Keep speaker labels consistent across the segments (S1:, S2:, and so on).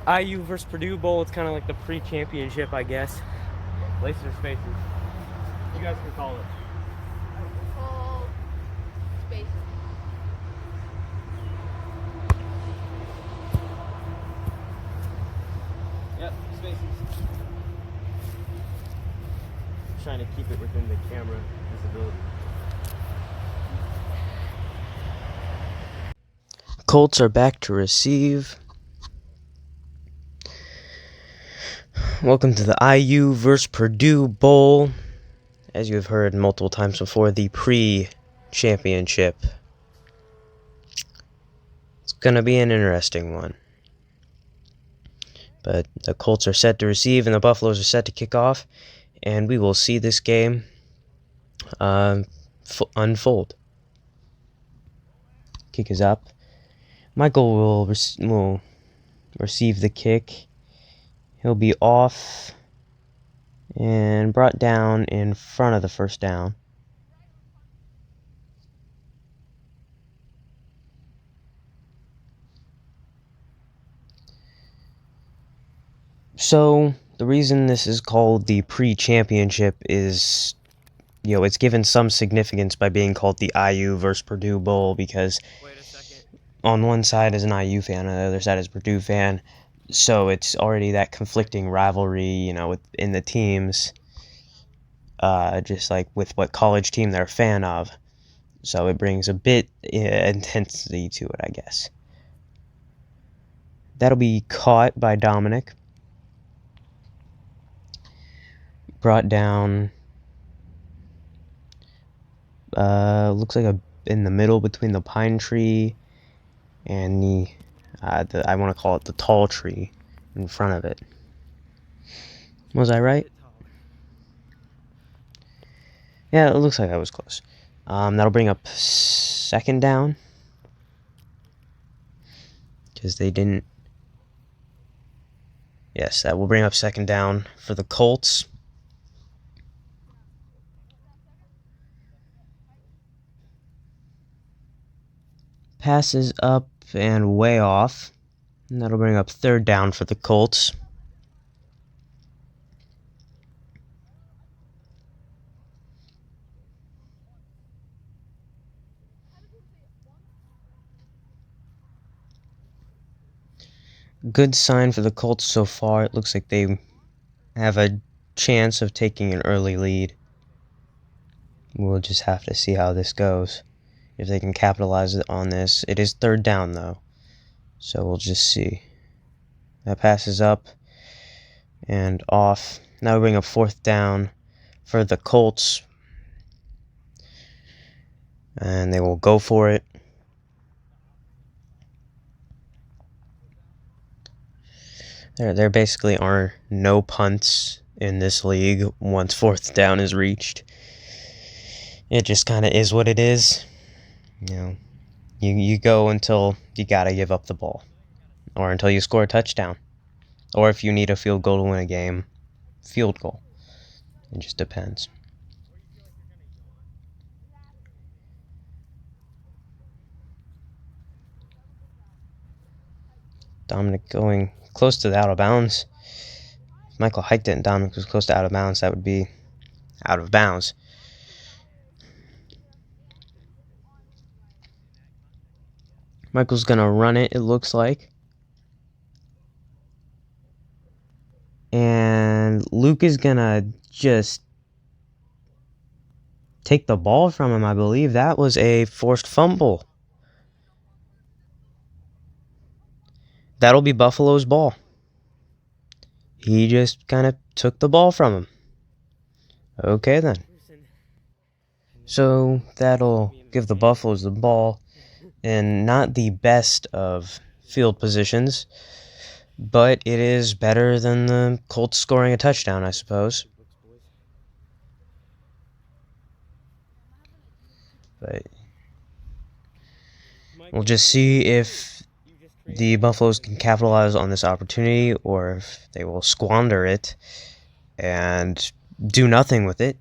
S1: IU versus Purdue Bowl. It's kind of like the pre-championship, I guess. Laces or spaces? You guys can call it.
S2: Call spaces.
S1: Yep, spaces. Trying to keep it within the camera visibility. Colts are back to receive. Welcome to the IU versus Purdue Bowl. As you have heard multiple times before, the pre-championship. It's going to be an interesting one. But the Colts are set to receive and the Buffaloes are set to kick off. And we will see this game unfold. Kick is up. Michael will receive the kick. He'll be off and brought down in front of the first down. So, the reason this is called the pre-championship is, it's given some significance by being called the IU versus Purdue Bowl because on one side is an IU fan, on the other side is a Purdue fan. So it's already that conflicting rivalry, within the teams, just like with what college team they're a fan of. So it brings a bit intensity to it, I guess. That'll be caught by Dominic. Brought down, looks like in the middle between the pine tree and I want to call it the tall tree in front of it. Was I right? Yeah, it looks like I was close. That'll bring up second down. Because they didn't... Yes, that will bring up second down for the Colts. Passes up and way off. And that'll bring up third down for the Colts. Good sign for the Colts so far. It looks like they have a chance of taking an early lead. We'll just have to see how this goes. If they can capitalize on this. It is third down, though. So we'll just see. That passes up and off. Now we bring up fourth down for the Colts. And they will go for it. There basically are no punts in this league once fourth down is reached. It just kind of is what it is. You go until you gotta give up the ball. Or until you score a touchdown. Or if you need a field goal to win a game, field goal. It just depends. Dominic going close to the out of bounds. If Michael hiked it and Dominic was close to out of bounds, that would be out of bounds. Michael's gonna run it, it looks like. And Luke is gonna just take the ball from him, I believe. That was a forced fumble. That'll be Buffalo's ball. He just kind of took the ball from him. Okay, then. So that'll give the Buffaloes the ball in not the best of field positions, but it is better than the Colts scoring a touchdown, I suppose. But we'll just see if the Buffaloes can capitalize on this opportunity or if they will squander it and do nothing with it.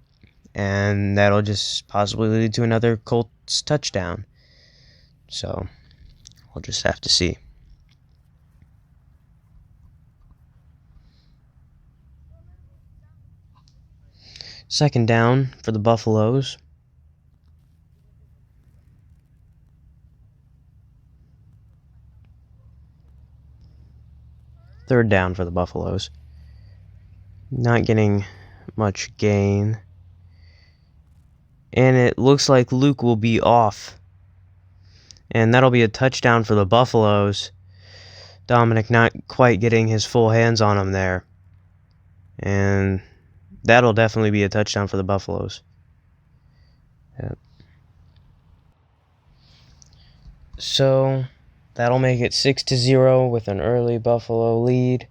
S1: And that'll just possibly lead to another Colts touchdown. So we'll just have to see. Second down for the Buffaloes. Third down for the Buffaloes. Not getting much gain. And it looks like Luke will be off. And that'll be a touchdown for the Buffaloes. Dominic not quite getting his full hands on him there. And that'll definitely be a touchdown for the Buffaloes. Yep. So that'll make it 6-0 with an early Buffalo lead.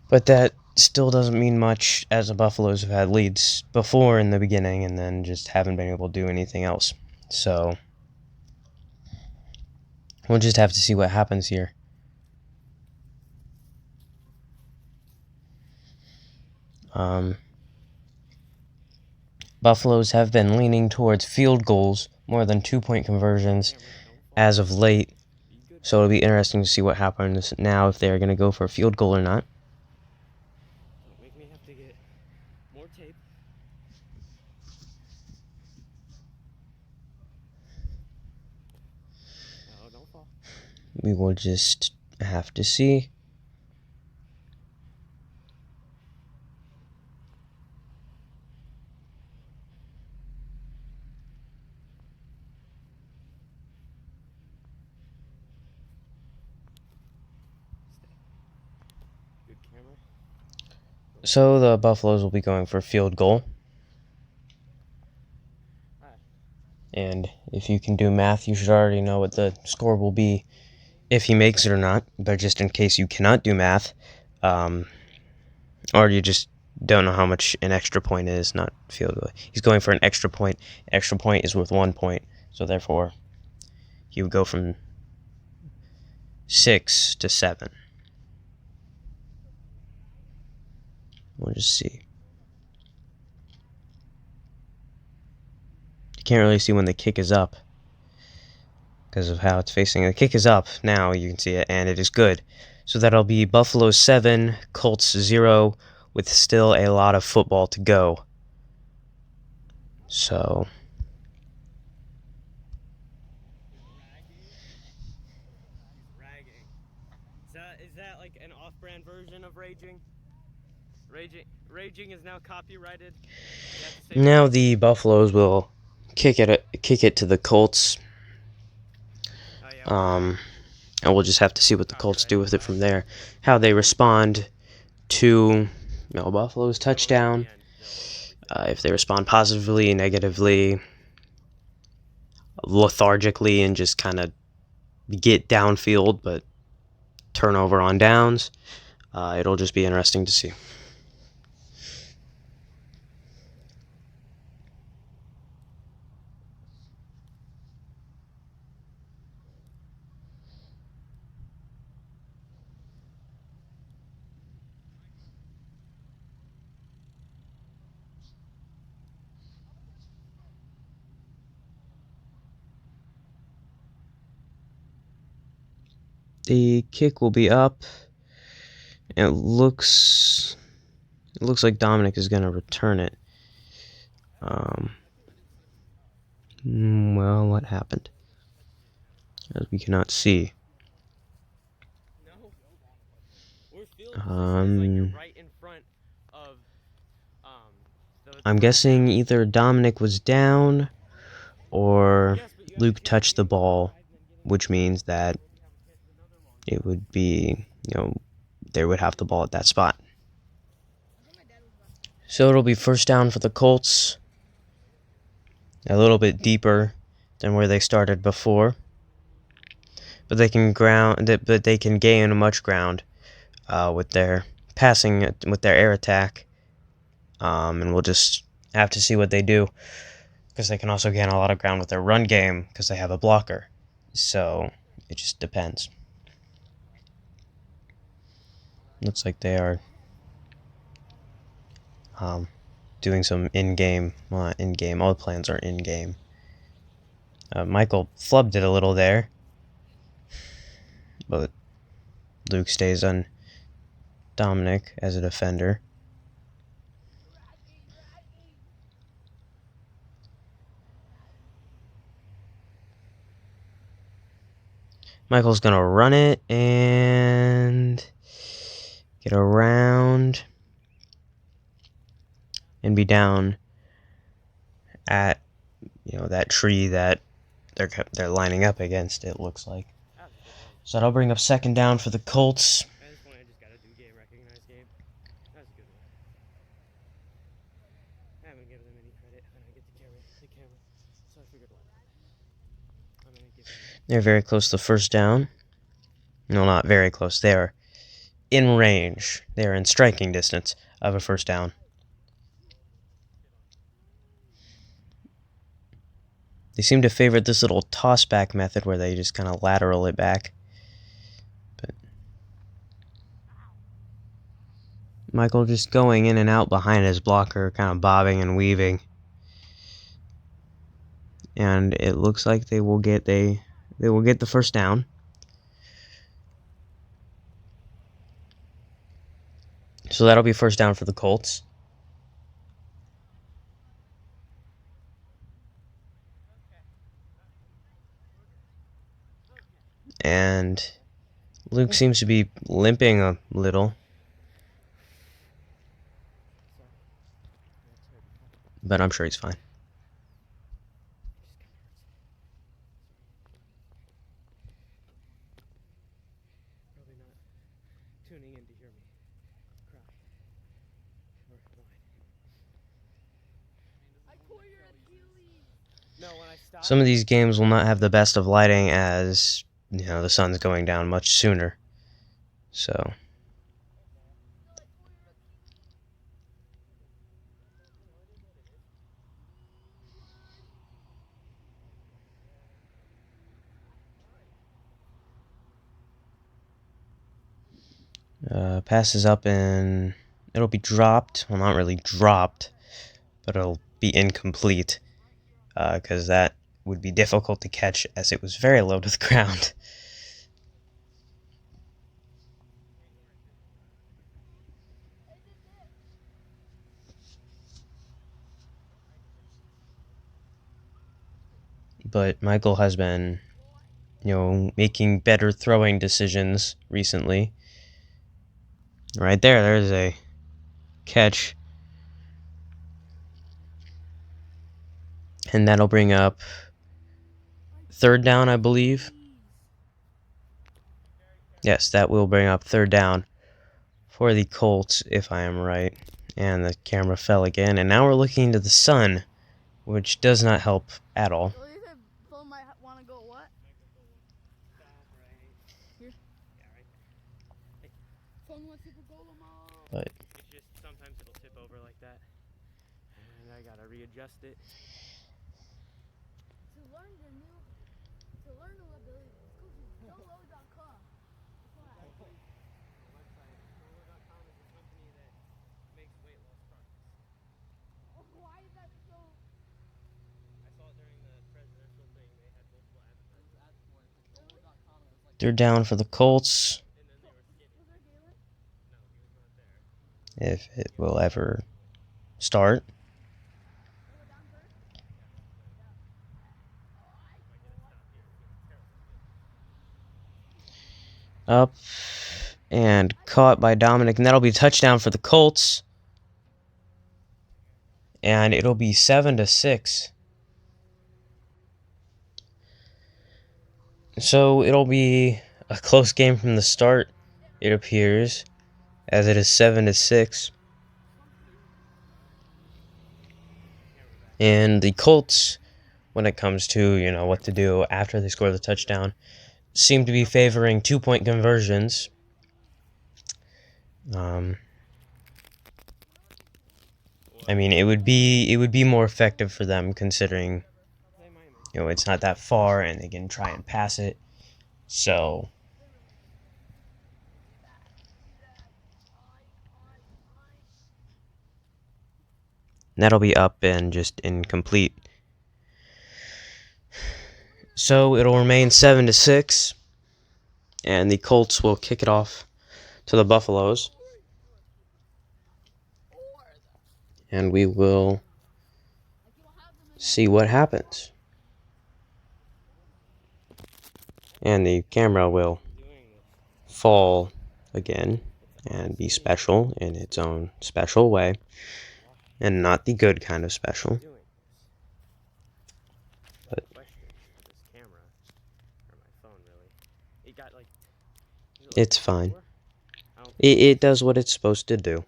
S1: But that still doesn't mean much, as the Buffaloes have had leads before in the beginning and then just haven't been able to do anything else. So we'll just have to see what happens here. Buffaloes have been leaning towards field goals more than 2-point conversions as of late. So it'll be interesting to see what happens now, if they're going to go for a field goal or not.
S3: Make me have to get more tape. No, don't fall.
S1: We will just have to see.
S3: Good camera.
S1: So the Buffaloes will be going for a field goal. And if you can do math, you should already know what the score will be if he makes it or not. But just in case you cannot do math, or you just don't know how much an extra point is, not field goal. He's going for an extra point. Extra point is worth 1 point. So therefore, he would go from 6 to 7. We'll just see. You can't really see when the kick is up because of how it's facing. The kick is up now, you can see it, and it is good. So that'll be Buffalo 7, Colts 0, with still a lot of football to go. So
S3: Ragging. Is that like an off-brand version of raging? Raging is now copyrighted.
S1: now the Buffaloes will kick it to the Colts. And we'll just have to see what the Colts do with it from there. How they respond to Buffalo's touchdown. If they respond positively, negatively, lethargically, and just kind of get downfield but turnover on downs, it'll just be interesting to see. The kick will be up. It looks like Dominic is going to return it. Well, what happened? As we cannot see. I'm guessing either Dominic was down or Luke touched the ball, which means that it would be, they would have the ball at that spot. So it'll be first down for the Colts. A little bit deeper than where they started before. But they can gain much ground with their passing, with their air attack. And we'll just have to see what they do, because they can also gain a lot of ground with their run game because they have a blocker. So it just depends. Looks like they are doing some in-game. All the plans are in-game. Michael flubbed it a little there, but Luke stays on Dominic as a defender. Michael's gonna run it and get around and be down at, that tree that they're lining up against, it looks like.
S3: That was a good run.
S1: So that'll bring up second down for the Colts.
S3: At this point, I just gotta do game, recognize game. That was a good one. I haven't given them any credit when I get the camera, so I figured why not. I'm gonna give them.
S1: They're very close to first down. No, not very close. They're in range. They're in striking distance of a first down. They seem to favor this little toss-back method where they just kind of lateral it back. But Michael just going in and out behind his blocker, kind of bobbing and weaving. And it looks like they will get the first down. So that'll be first down for the Colts. And Luke seems to be limping a little. But I'm sure he's fine.
S3: Probably not tuning in to hear me cry or whine.
S2: I tore your Achilles.
S3: No, when I stopped.
S1: Some of these games will not have the best of lighting as, the sun's going down much sooner. So passes up and it'll be dropped. Well, not really dropped, but it'll be incomplete because that would be difficult to catch as it was very low to the ground. But Michael has been, making better throwing decisions recently. Right there's a catch. And that'll bring up third down, I believe. Yes, that will bring up third down for the Colts, if I am right. And the camera fell again. And now we're looking into the sun, which does not help at all.
S2: So you said Phil might want to go what?
S3: Stop right
S2: Here.
S3: Yeah, right there.
S2: Phil wants to go tomorrow.
S1: But
S3: It's just sometimes it'll tip over like that, and I gotta readjust it.
S2: To learn new abilities, go to solo.com.
S3: Website Solo.com is a company that makes weight loss products.
S2: Why is that so?
S3: I saw it during the presidential thing. They had multiple advertisements. Solo.com. It was like,
S1: they're down for the Colts,
S3: and then they were skinny.
S2: Was there Galen?
S3: No, he was not there.
S1: if it will ever start.
S2: They were down first?
S1: Up and caught by Dominic, and that'll be a touchdown for the Colts. And it'll be 7-6. So it'll be a close game from the start, it appears, as it is 7-6. And the Colts, when it comes to, what to do after they score the touchdown, seem to be favoring 2-point conversions. I mean, it would be more effective for them considering,
S3: They might make
S1: it's not that far and they can try and pass it. So that'll be up and just incomplete. So it'll remain 7-6, and the Colts will kick it off to the Buffaloes. And we will see what happens. And the camera will fall again and be special in its own special way, and not the good kind of special. But it's fine. It does what it's supposed to do.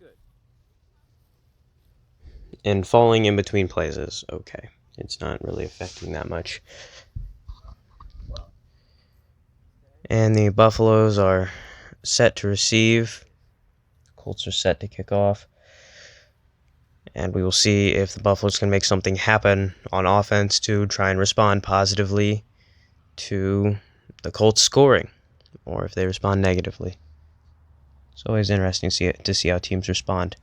S1: And falling in between plays is okay. It's not really affecting that much. And the Buffaloes are set to receive. Colts are set to kick off. And we will see if the Buffaloes can make something happen on offense to try and respond positively to the Colts scoring, or if they respond negatively. It's always interesting to see how teams respond.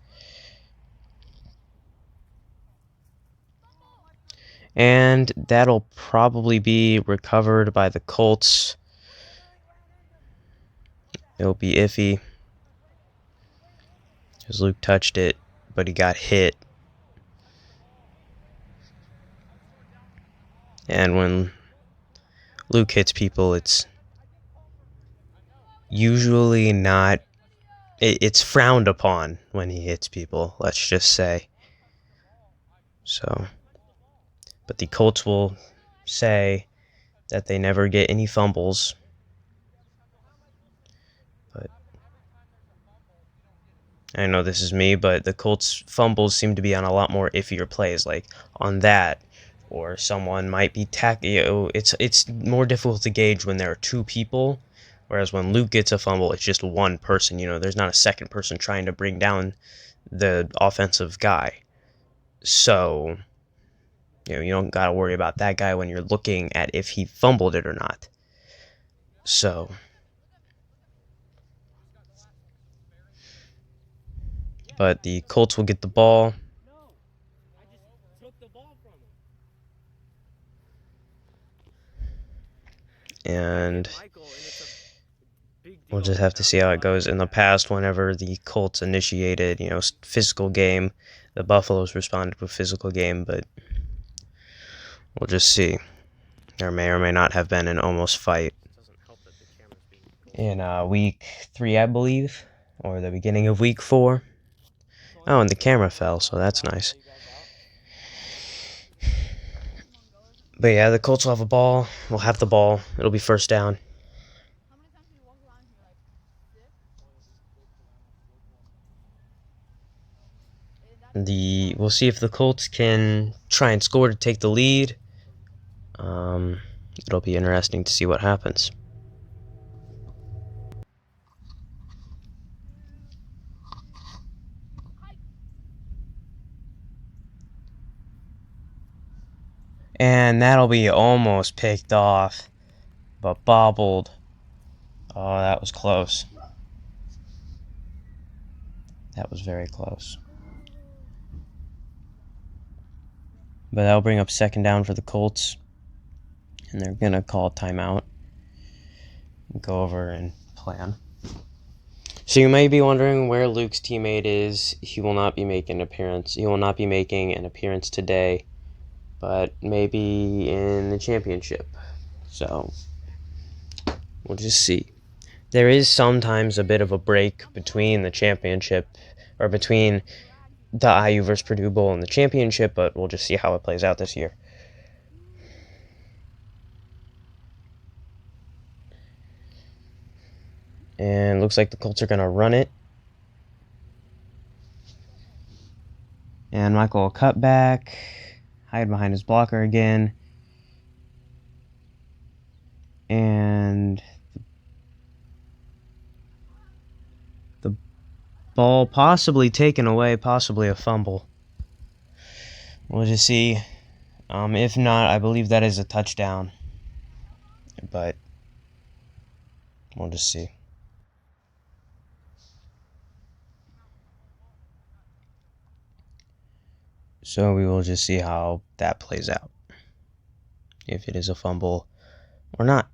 S1: And that'll probably be recovered by the Colts. It'll be iffy, because Luke touched it, but he got hit. And when Luke hits people, it's usually not... It's frowned upon when he hits people, let's just say. So, but the Colts will say that they never get any fumbles. But I know this is me, but the Colts fumbles seem to be on a lot more iffier plays, like on that, or someone might be it's more difficult to gauge when there are two people, whereas when Luke gets a fumble, it's just one person. There's not a second person trying to bring down the offensive guy. So, you don't got to worry about that guy when you're looking at if he fumbled it or not. So, but the Colts will get the ball. And we'll just have to see how it goes. In the past, whenever the Colts initiated, physical game, the Buffaloes responded with physical game, but we'll just see. There may or may not have been an almost fight in week 3, I believe, or the beginning of week 4. Oh, and the camera fell, so that's nice. But yeah, the Colts will have a ball. We'll have the ball. It'll be first down.
S2: How many times did you walk around here? Like 6?
S1: We'll see if the Colts can try and score to take the lead. It'll be interesting to see what happens. And that'll be almost picked off, but bobbled. Oh, that was close. That was very close. But that'll bring up second down for the Colts. And they're going to call a timeout. Go over and plan. So you may be wondering where Luke's teammate is. He will not be making an appearance. He will not be making an appearance today, but maybe in the championship. So we'll just see. There is sometimes a bit of a break between the championship, or between the IU versus Purdue Bowl and the championship, but we'll just see how it plays out this year. And looks like the Colts are going to run it. And Michael will cut back, hide behind his blocker again. And the ball possibly taken away, possibly a fumble. We'll just see. If not, I believe that is a touchdown. But we'll just see. So we will just see how that plays out. If it is a fumble or not.